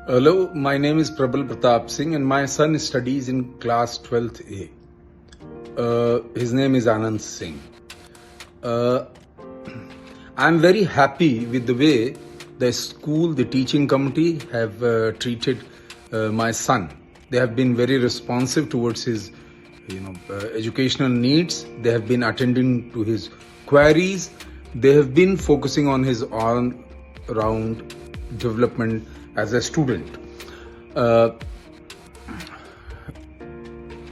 Hello, my name is Prabal Pratap Singh and my son studies in class 12th A. His name is Anand Singh. I'm very happy with the way the school, the teaching committee have treated my son. They have been very responsive towards his educational needs. They have been attending to his queries. They have been focusing on his all-round development as a student.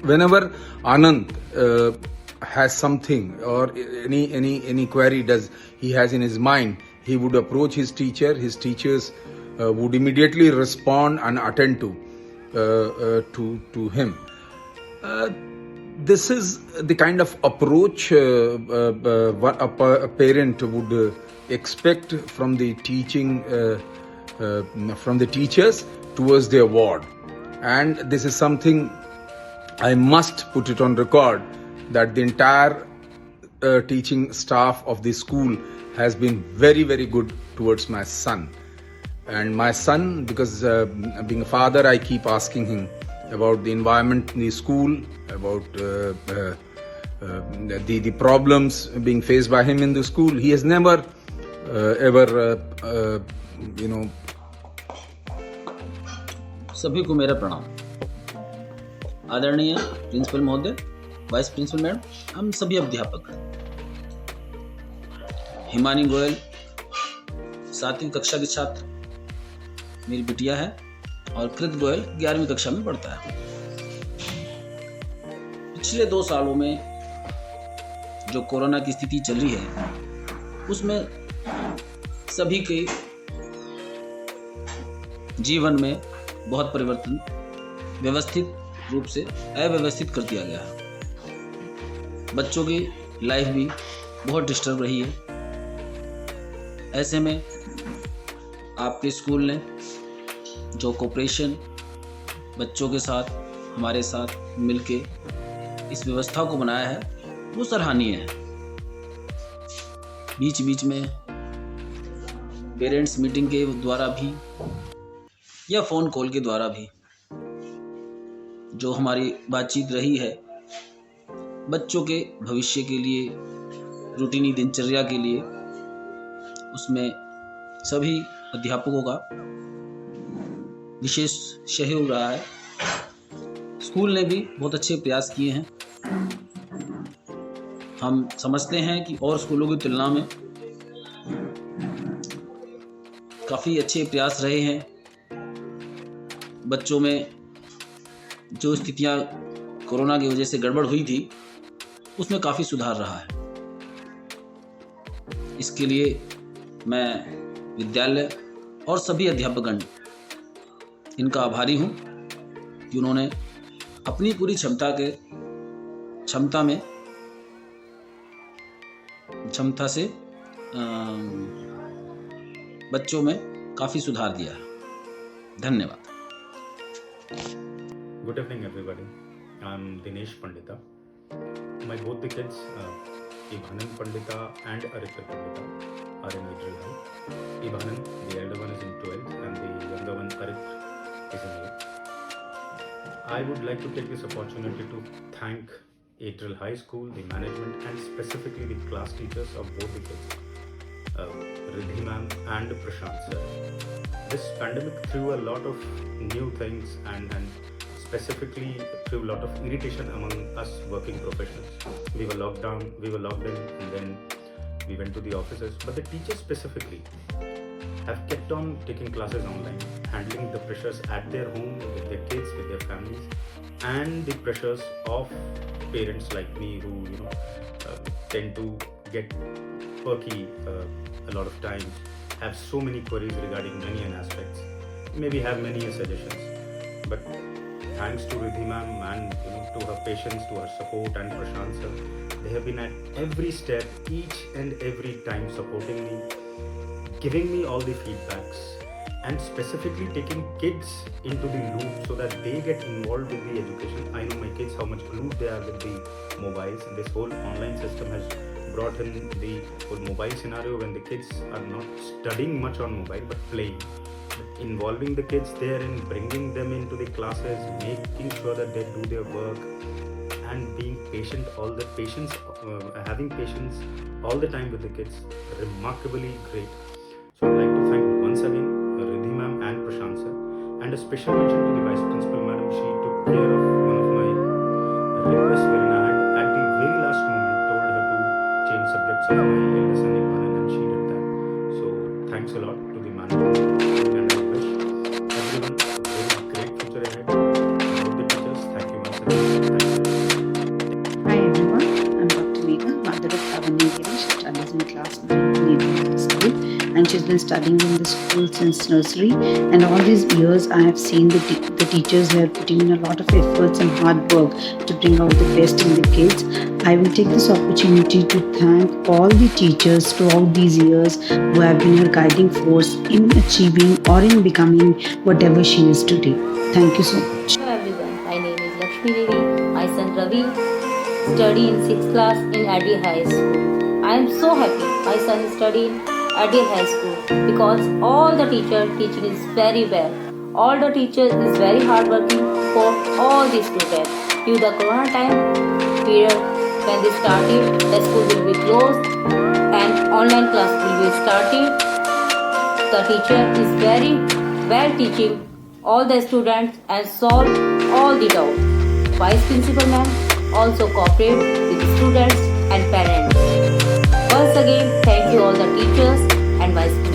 Whenever Anand has something or any query does he has in his mind, he would approach his teacher. His teachers would immediately respond and attend to him. This is the kind of approach what a parent would expect from the teaching from the teachers towards their ward, and this is something I must put it on record that the entire teaching staff of the school has been very good towards my son. And my son, because being a father, I keep asking him about the environment in the school, about the problems being faced by him in the school. He has never ever सभी को मेरा प्रणाम। आदरणीय principal महोदय, vice principal madam, हम सभी अध्यापक। हिमानी गोयल 7वीं कक्षा की छात्र मेरी बिटिया है और कृत गोयल 11वीं कक्षा में पढ़ता है। पिछले 2 सालों में जो कोरोना की स्थिति चल रही है उसमें सभी के जीवन में बहुत परिवर्तन व्यवस्थित रूप से अव्यवस्थित कर दिया गया है। बच्चों की लाइफ भी बहुत डिस्टर्ब रही है। ऐसे में आपके स्कूल ने जो कोऑपरेशन बच्चों के साथ हमारे साथ मिलके इस व्यवस्था को बनाया है वो सराहनीय है। बीच बीच में पेरेंट्स मीटिंग के द्वारा भी या फ़ोन कॉल के द्वारा भी जो हमारी बातचीत रही है बच्चों के भविष्य के लिए, रूटीनी दिनचर्या के लिए, उसमें सभी अध्यापकों का विशेष सहयोग रहा है। स्कूल ने भी बहुत अच्छे प्रयास किए हैं। हम समझते हैं कि और स्कूलों की तुलना में काफ़ी अच्छे प्रयास रहे हैं। बच्चों में जो स्थितियां कोरोना की वजह से गड़बड़ हुई थी उसमें काफ़ी सुधार रहा है। इसके लिए मैं विद्यालय और सभी अध्यापकगण इनका आभारी हूं कि उन्होंने अपनी पूरी क्षमता से बच्चों में काफ़ी सुधार दिया है। धन्यवाद। Good evening, everybody. I'm Dinesh Pandita. My both the kids, Ibhanan Pandita and Aritra Pandita, are in Adriel High. Ibhanan, the elder one, is in 12th, and the younger one, Aritra, is in 8th. I would like to take this opportunity to thank Adriel High School, the management, and specifically the class teachers of both the kids, Riddhi ma'am and Prashant sir. This pandemic threw a lot of new things and specifically threw a lot of irritation among us working professionals. We were locked in, and then we went to the offices. But the teachers specifically have kept on taking classes online, handling the pressures at their home with their kids, with their families, and the pressures of parents like me who tend to get perky a lot of times, have so many queries regarding many aspects, maybe have many suggestions. But thanks to Riddhi ma'am and to her patience, to her support, and Prashant sir, they have been at every step, each and every time supporting me, giving me all the feedbacks, and specifically taking kids into the loop so that they get involved with the education. I know my kids how much glued they are with the mobiles. This whole online system has brought in the whole mobile scenario when the kids are not studying much on mobile but playing. involving the kids there and bringing them into the classes, making sure that they do their work, and being patient, having patience all the time with the kids, remarkably great. So I'd like to thank once again Riddhi ma'am and Prashant sir, and a special mention to the vice principal madam. She took care of one of my requests wherein I had at the very last moment told her to change subjects of my eldest son Ibanan, and she did that. So thanks a lot to the management, and I wish everyone a very great future ahead. Both the teachers, thank you once again. Thank you. Hi everyone, I'm Dr. Megha, mother of Avani Girish. She studies in class 9 in school, and she's been studying in the school since nursery. And all these years, I have seen the teachers here putting in a lot of efforts and hard work to bring out the best in the kids. I will take this opportunity to thank all the teachers throughout these years who have been her guiding force in achieving or in becoming whatever she is today. Thank you so much. Hello everyone, my name is Lakshmi Devi. My son Ravi study in 6th class in Adi High School. I am so happy my son is studying Adi High School because all the teaching is very well. All the teachers is very hardworking for all the students. Due to the Corona time period, when they started, the school will be closed and online class will be started. The teacher is very well teaching all the students and solve all the doubts. Vice principal ma'am also cooperate with students and parents. Once again, thank you all the teachers and vice principal.